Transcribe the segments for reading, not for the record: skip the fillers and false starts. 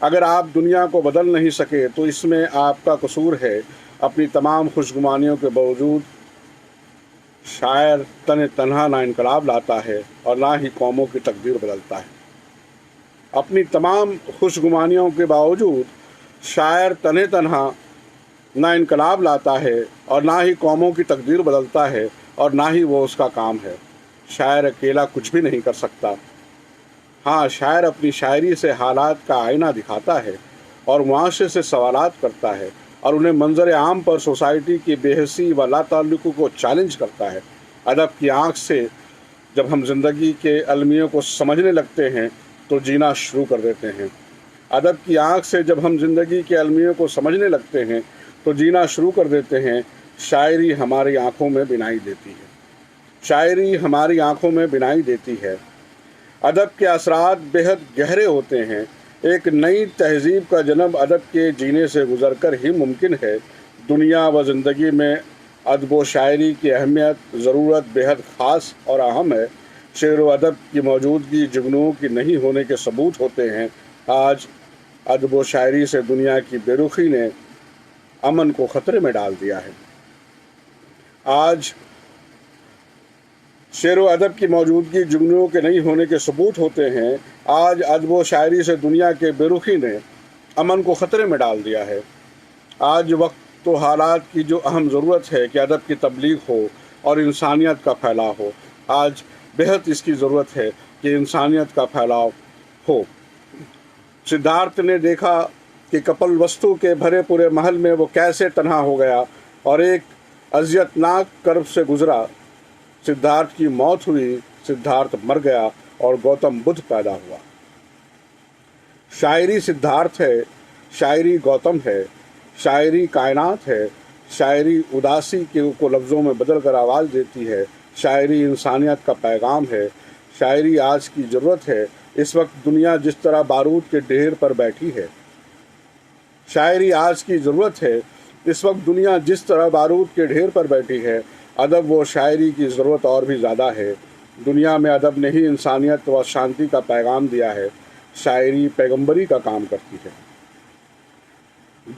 اگر آپ دنیا کو بدل نہیں سکے تو اس میں آپ کا قصور ہے۔ اپنی تمام خوشگمانیوں کے باوجود شاعر تن تنہا نہ انقلاب لاتا ہے اور نہ ہی قوموں کی تقدیر بدلتا ہے۔ اپنی تمام خوشگمانیوں کے باوجود شاعر تن تنہا نہ انقلاب لاتا ہے اور نہ ہی قوموں کی تقدیر بدلتا ہے اور نہ ہی وہ اس کا کام ہے۔ شاعر اکیلا کچھ بھی نہیں کر سکتا۔ ہاں، شاعر اپنی شاعری سے حالات کا آئینہ دکھاتا ہے اور معاشرے سے سوالات کرتا ہے اور انہیں منظر عام پر سوسائٹی کی بے حسی و لا تعلقی کو چیلنج کرتا ہے۔ ادب کی آنکھ سے جب ہم زندگی کے المیوں کو سمجھنے لگتے ہیں تو جینا شروع کر دیتے ہیں۔ ادب کی آنکھ سے جب ہم زندگی کے المیوں کو سمجھنے لگتے ہیں تو جینا شروع کر دیتے ہیں۔ شاعری ہماری آنکھوں میں بینائی دیتی ہے۔ شاعری ہماری آنکھوں میں بینائی دیتی ہے۔ ادب کے اثرات بے حد گہرے ہوتے ہیں۔ ایک نئی تہذیب کا جنم ادب کے جینے سے گزر کر ہی ممکن ہے۔ دنیا و زندگی میں ادب و شاعری کی اہمیت، ضرورت بے حد خاص اور اہم ہے۔ شعر و ادب کی موجودگی جگنوں کی نہیں ہونے کے ثبوت ہوتے ہیں۔ آج ادب و شاعری سے دنیا کی بے رخی نے امن کو خطرے میں ڈال دیا ہے۔ آج شعر و ادب کی موجودگی جگنوں کے نہیں ہونے کے ثبوت ہوتے ہیں۔ آج ادب و شاعری سے دنیا کے بے رخی نے امن کو خطرے میں ڈال دیا ہے۔ آج وقت و حالات کی جو اہم ضرورت ہے کہ ادب کی تبلیغ ہو اور انسانیت کا پھیلاؤ ہو، آج بہت اس کی ضرورت ہے کہ انسانیت کا پھیلاؤ ہو۔ سدھارتھ نے دیکھا کہ کپل وستو کے بھرے پورے محل میں وہ کیسے تنہا ہو گیا اور ایک اذیت ناک کرب سے گزرا۔ سدھارتھ کی موت ہوئی، سدھارتھ مر گیا اور گوتم بدھ پیدا ہوا۔ شاعری سدھارتھ ہے، شاعری گوتم ہے، شاعری کائنات ہے۔ شاعری اداسی کو لفظوں میں بدل کر آواز دیتی ہے۔ شاعری انسانیت کا پیغام ہے۔ شاعری آج کی ضرورت ہے۔ اس وقت دنیا جس طرح بارود کے ڈھیر پر بیٹھی ہے، شاعری آج کی ضرورت ہے۔ اس وقت دنیا جس طرح بارود کے ڈھیر پر بیٹھی ہے، ادب و شاعری کی ضرورت اور بھی زیادہ ہے۔ دنیا میں ادب نے ہی انسانیت و شانتی کا پیغام دیا ہے۔ شاعری پیغمبری کا کام کرتی ہے۔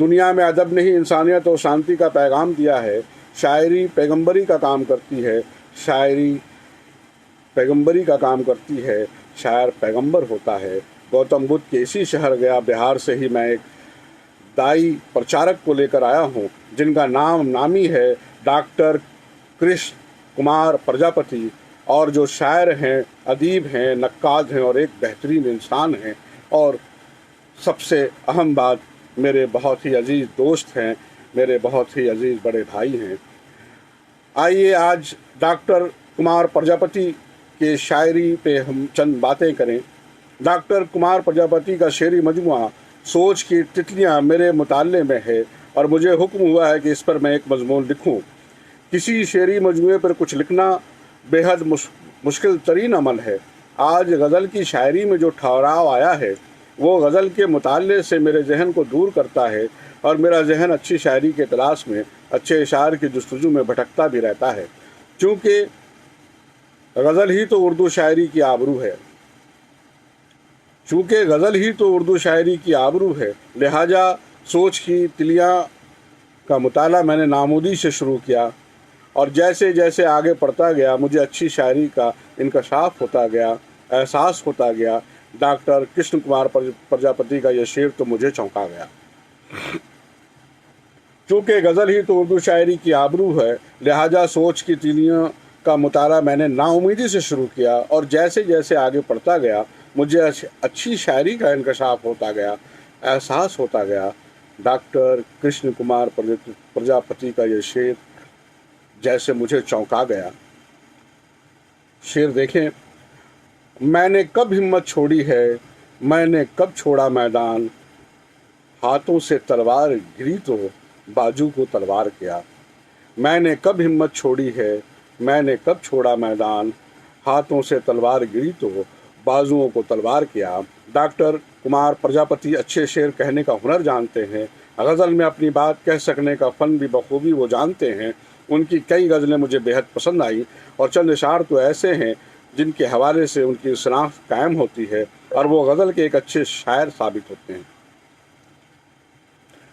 دنیا میں ادب نے ہی انسانیت و شانتی کا پیغام دیا ہے۔ شاعری پیغمبری کا کام کرتی ہے۔ شاعری پیغمبری کا کام کرتی ہے۔ شاعر پیغمبر ہوتا ہے۔ گوتم بدھ کے اسی شہر گیا بہار سے ہی میں ایک دائی پرچارک کو لے کر آیا ہوں، جن کا نام نامی ہے ڈاکٹر کرشن کمار پرجاپتی، اور جو شاعر ہیں، ادیب ہیں، نقاد ہیں اور ایک بہترین انسان ہیں، اور سب سے اہم بات میرے بہت ہی عزیز دوست ہیں، میرے بہت ہی عزیز بڑے بھائی ہیں۔ آئیے آج ڈاکٹر کمار پرجاپتی کے شاعری پہ ہم چند باتیں کریں۔ ڈاکٹر کمار پرجاپتی کا شعری مجموعہ سوچ کی تتلیاں میرے مطالعے میں ہے اور مجھے حکم ہوا ہے کہ اس پر میں ایک مضمون لکھوں۔ کسی شعری مجموعے پر کچھ لکھنا بے حد مشکل ترین عمل ہے۔ آج غزل کی شاعری میں جو ٹھہراؤ آیا ہے وہ غزل کے مطالعے سے میرے ذہن کو دور کرتا ہے اور میرا ذہن اچھی شاعری کے تلاش میں، اچھے اشعار کی جستجو میں بھٹکتا بھی رہتا ہے۔ چونکہ غزل ہی تو اردو شاعری کی آبرو ہے، لہٰذا سوچ کی تلیاں کا مطالعہ میں نے نامودی سے شروع کیا اور جیسے جیسے آگے پڑھتا گیا مجھے اچھی شاعری کا انکشاف ہوتا گیا، احساس ہوتا گیا۔ ڈاکٹر کرشن کمار پرجاپتی کا یہ شعر تو مجھے چونکا گیا۔ چونکہ غزل ہی تو اردو شاعری کی آبرو ہے، لہٰذا سوچ کی تلیاں کا مطالعہ میں نے نا امیدی سے شروع کیا اور جیسے جیسے آگے پڑھتا گیا مجھے اچھی شاعری کا انکشاف ہوتا گیا، احساس ہوتا گیا۔ ڈاکٹر کرشن کمار پرجاپتی کا یہ شعر جیسے مجھے چونکا گیا۔ شعر دیکھیں۔ میں نے کب ہمت چھوڑی ہے، میں نے کب چھوڑا میدان، ہاتھوں سے تلوار گری تو بازو کو تلوار کیا۔ میں نے کب ہمت چھوڑی ہے، میں نے کب چھوڑا میدان، ہاتھوں سے تلوار گری تو بازوؤں کو تلوار کیا۔ ڈاکٹر کمار پرجاپتی اچھے شعر کہنے کا ہنر جانتے ہیں۔ غزل میں اپنی بات کہہ سکنے کا فن بھی بخوبی وہ جانتے ہیں۔ ان کی کئی غزلیں مجھے بےحد پسند آئیں اور چند اشعار تو ایسے ہیں جن کے حوالے سے ان کی شناخت قائم ہوتی ہے اور وہ غزل کے ایک اچھے شاعر ثابت ہوتے ہیں۔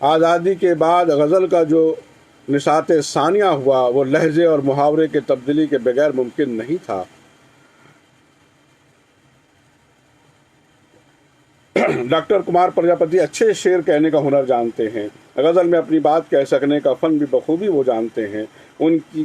آزادی کے بعد غزل کا جو نشاط ثانیہ ہوا وہ لہجے اور محاورے کے تبدیلی کے بغیر ممکن نہیں تھا۔ ڈاکٹر کمار پرجاپتی اچھے شعر کہنے کا ہنر جانتے ہیں۔ غزل میں اپنی بات کہہ سکنے کا فن بھی بخوبی وہ جانتے ہیں۔ ان کی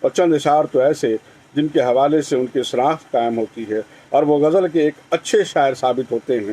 اور چند اشعار تو ایسے جن کے حوالے سے ان کی شناخت قائم ہوتی ہے اور وہ غزل کے ایک اچھے شاعر ثابت ہوتے ہیں۔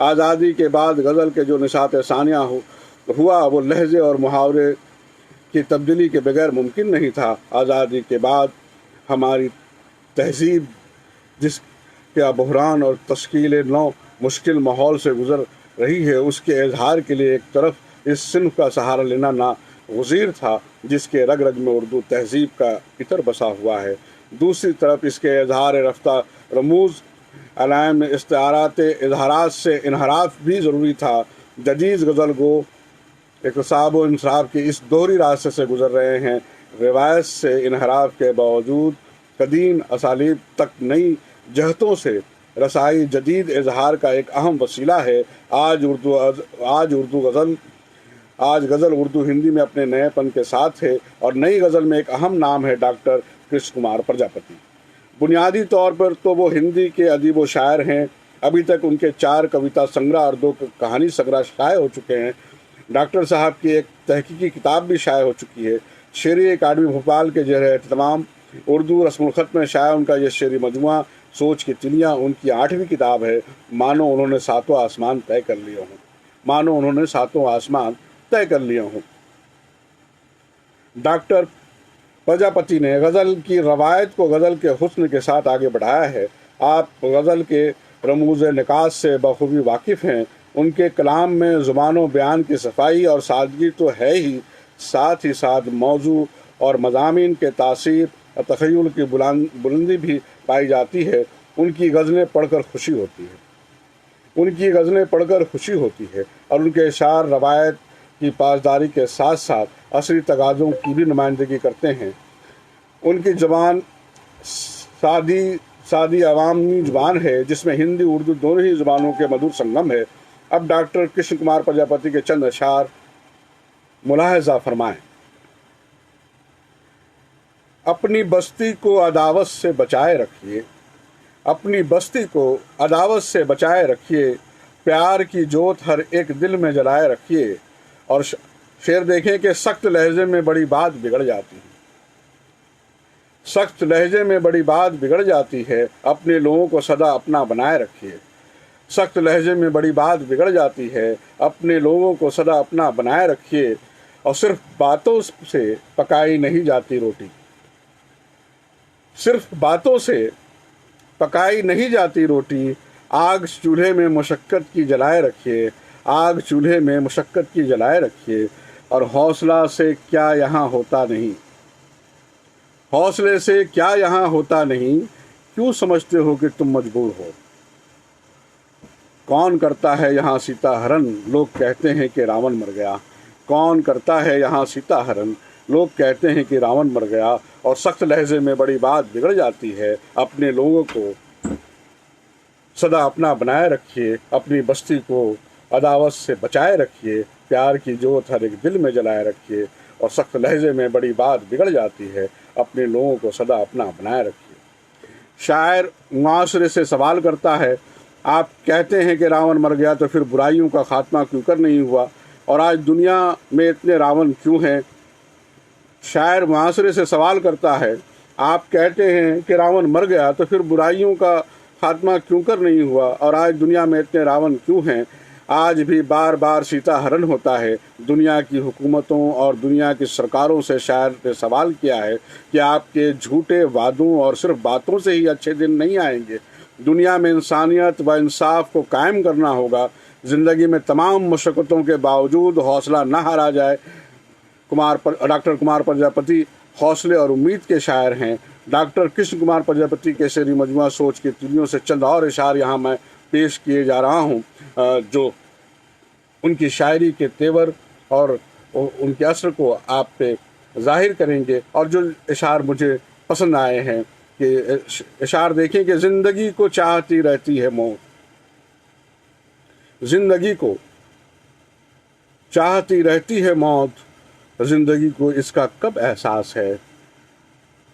آزادی کے بعد غزل کے جو نشاط ثانیہ ہوا وہ لہجے اور محاورے کی تبدیلی کے بغیر ممکن نہیں تھا۔ آزادی کے بعد ہماری تہذیب جس کا بحران اور تشکیل نو مشکل ماحول سے گزر رہی ہے، اس کے اظہار کے لیے ایک طرف اس صنف کا سہارا لینا ناگزیر تھا جس کے رگ رگ میں اردو تہذیب کا عطر بسا ہوا ہے، دوسری طرف اس کے اظہار رفتہ رموز علائم استعارات اظہارات سے انحراف بھی ضروری تھا۔ جدید غزل گو اقتصاب و انصراف کے اس دوہری راستے سے گزر رہے ہیں۔ روایت سے انحراف کے باوجود قدیم اسالیب تک نئی جہتوں سے رسائی جدید اظہار کا ایک اہم وسیلہ ہے۔ آج غزل اردو ہندی میں اپنے نئے پن کے ساتھ ہے اور نئی غزل میں ایک اہم نام ہے ڈاکٹر کرشن کمار پرجاپتی۔ بنیادی طور پر تو وہ ہندی کے ادیب و شاعر ہیں۔ ابھی تک ان کے 4 کویتا سنگرہ اور 2 کہانی سنگرہ شائع ہو چکے ہیں۔ ڈاکٹر صاحب کی ایک تحقیقی کتاب بھی شائع ہو چکی ہے۔ شعری اکیڈمی بھوپال کے زیر اہتمام اردو رسم الخط میں شائع ان کا یہ شعری مجموعہ سوچ کی تلیاں ان کی 8ویں کتاب ہے۔ مانو انہوں نے 7 آسمان طے کر لیے ہوں۔ مانو انہوں نے 7 آسمان طے کر لیے ہوں۔ ڈاکٹر پرجاپتی نے غزل کی روایت کو غزل کے حسن کے ساتھ آگے بڑھایا ہے۔ آپ غزل کے رموز نکات سے بخوبی واقف ہیں۔ ان کے کلام میں زبان و بیان کی صفائی اور سادگی تو ہے ہی ساتھ موضوع اور مضامین کے تاثیر اور تخیل کی بلندی بھی پائی جاتی ہے۔ ان کی غزلیں پڑھ کر خوشی ہوتی ہے اور ان کے اشعار روایت کی پاسداری کے ساتھ ساتھ عصری تقاضوں کی بھی نمائندگی کرتے ہیں۔ ان کی زبان سادی عوامی زبان ہے جس میں ہندی اردو دونوں ہی زبانوں کے مدھر سنگم ہے۔ اب ڈاکٹر کرشن کمار پرجاپتی کے چند اشعار ملاحظہ فرمائیں۔ اپنی بستی کو عداوت سے بچائے رکھیے، اپنی بستی کو عداوت سے بچائے رکھیے، پیار کی جوت ہر ایک دل میں جلائے رکھیے۔ اور شعر دیکھیں کہ سخت لہجے میں بڑی بات بگڑ جاتی ہے، سخت لہجے میں بڑی بات بگڑ جاتی ہے، اپنے لوگوں کو سدا اپنا بنائے رکھیے۔ سخت لہجے میں بڑی بات بگڑ جاتی ہے، اپنے لوگوں کو سدا اپنا بنائے رکھیے۔ اور صرف باتوں سے پکائی نہیں جاتی روٹی، صرف باتوں سے پکائی نہیں جاتی روٹی، آگ چولہے میں مشقت کی جلائے رکھیے، آگ چولہے میں مشقت کی جلائے رکھیے۔ اور حوصلہ سے کیا یہاں ہوتا نہیں، حوصلے سے کیا یہاں ہوتا نہیں، کیوں سمجھتے ہو کہ تم مجبور ہو؟ کون کرتا ہے یہاں سیتا ہرن، لوگ کہتے ہیں کہ راون مر گیا۔ کون کرتا ہے یہاں سیتا ہرن، لوگ کہتے ہیں کہ راون مر گیا۔ اور سخت لہجے میں بڑی بات بگڑ جاتی ہے، اپنے لوگوں کو سدا اپنا بنائے رکھیے، اپنی بستی کو عداوت سے بچائے رکھیے، پیار کی جوت ہر ایک دل میں جلائے رکھیے۔ اور سخت لہجے میں بڑی بات بگڑ جاتی ہے، اپنے لوگوں کو سدا اپنا بنائے رکھیے۔ شاعر معاشرے سے سوال کرتا ہے، آپ کہتے ہیں کہ راون مر گیا تو پھر برائیوں کا خاتمہ کیوں کر نہیں ہوا، اور آج دنیا میں اتنے راون کیوں ہیں؟ شاعر معاشرے سے سوال کرتا ہے، آپ کہتے ہیں کہ راون مر گیا تو پھر برائیوں کا خاتمہ کیوں کر نہیں ہوا، اور آج دنیا میں اتنے راون کیوں ہیں؟ آج بھی بار بار سیتا ہرن ہوتا ہے۔ دنیا کی حکومتوں اور دنیا کی سرکاروں سے شاعر نے سوال کیا ہے کہ آپ کے جھوٹے وعدوں اور صرف باتوں سے ہی اچھے دن نہیں آئیں گے۔ دنیا میں انسانیت و انصاف کو قائم کرنا ہوگا۔ زندگی میں تمام مشقتوں کے باوجود حوصلہ نہ ہارا جائے۔ ڈاکٹر کمار پرجاپتی حوصلے اور امید کے شاعر ہیں۔ ڈاکٹر کرشن کمار پرجاپتی کے شعری مجموعہ سوچ کی تلیوں سے چند اور اشعار یہاں میں پیش کیے جا رہا ہوں جو ان کی شاعری کے تیور اور ان کے اثر کو آپ پہ ظاہر کریں گے، اور جو اشعار مجھے پسند آئے ہیں کہ اشعار دیکھیں کہ زندگی کو چاہتی رہتی ہے موت، زندگی کو چاہتی رہتی ہے موت، زندگی کو اس کا کب احساس ہے،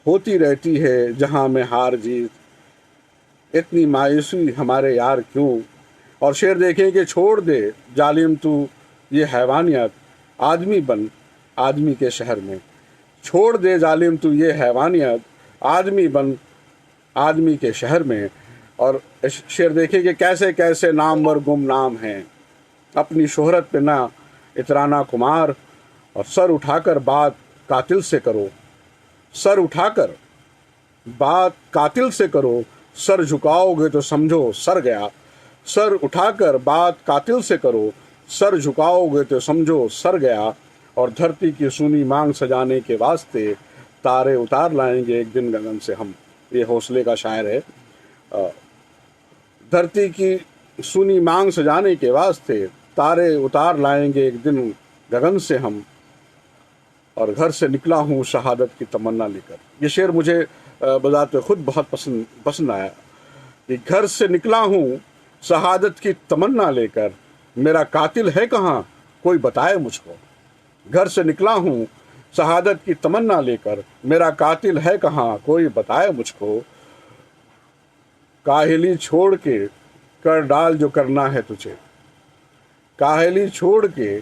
ہوتی رہتی ہے جہاں میں ہار جیت، اتنی مایوسی ہمارے یار کیوں۔ اور شعر دیکھیں کہ چھوڑ دے ظالم تو یہ حیوانیت، آدمی بن آدمی کے شہر میں، چھوڑ دے ظالم تو یہ حیوانیت، آدمی بن آدمی کے شہر میں۔ اور شعر دیکھیں کہ کیسے کیسے نامور گمنام ہیں، اپنی شہرت پہ نہ اترانا کمار، اور سر اٹھا کر بات قاتل سے کرو، سر اٹھا کر بات قاتل سے کرو، سر جھکاؤ گے تو سمجھو سر گیا، سر اٹھا کر بات قاتل سے کرو، سر جھکاؤ گے تو سمجھو سر گیا۔ اور دھرتی کی سونی مانگ سجانے کے واسطے تارے اتار لائیں گے ایک دن گگن سے ہم۔ یہ حوصلے کا شاعر ہے۔ دھرتی کی سونی مانگ سجانے کے واسطے تارے اتار لائیں گے ایک دن گگن سے ہم، اور گھر سے نکلا ہوں شہادت کی تمنا لے کر۔ یہ شعر مجھے بذات خود بہت پسند آیا کہ گھر سے نکلا ہوں شہادت کی تمنا لے کر، میرا قاتل ہے کہاں کوئی بتائے مجھ کو، گھر سے نکلا ہوں شہادت کی تمنا لے کر، میرا قاتل ہے کہاں کوئی بتائے مجھ کو، کاہلی چھوڑ کے کر ڈال جو کرنا ہے تجھے، کاہلی چھوڑ کے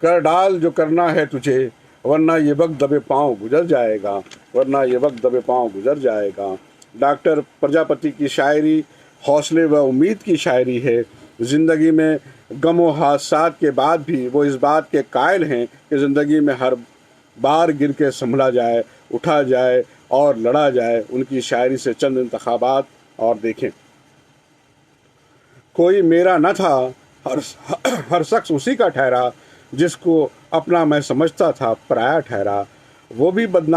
کر ڈال جو کرنا ہے تجھے، ورنہ یہ وقت دبے پاؤں گزر جائے گا، ورنہ یہ وقت دبے پاؤں گزر جائے گا۔ ڈاکٹر پرجاپتی کی شاعری حوصلے و امید کی شاعری ہے۔ زندگی میں غم و حادثات کے بعد بھی وہ اس بات کے قائل ہیں کہ زندگی میں ہر بار گر کے سنبھلا جائے، اٹھا جائے اور لڑا جائے۔ ان کی شاعری سے چند انتخابات اور دیکھیں۔ کوئی میرا نہ تھا، ہر شخص اسی کا ٹھہرا، جس کو اپنا میں سمجھتا تھا پرایا ٹھہرا، وہ بھی بدنام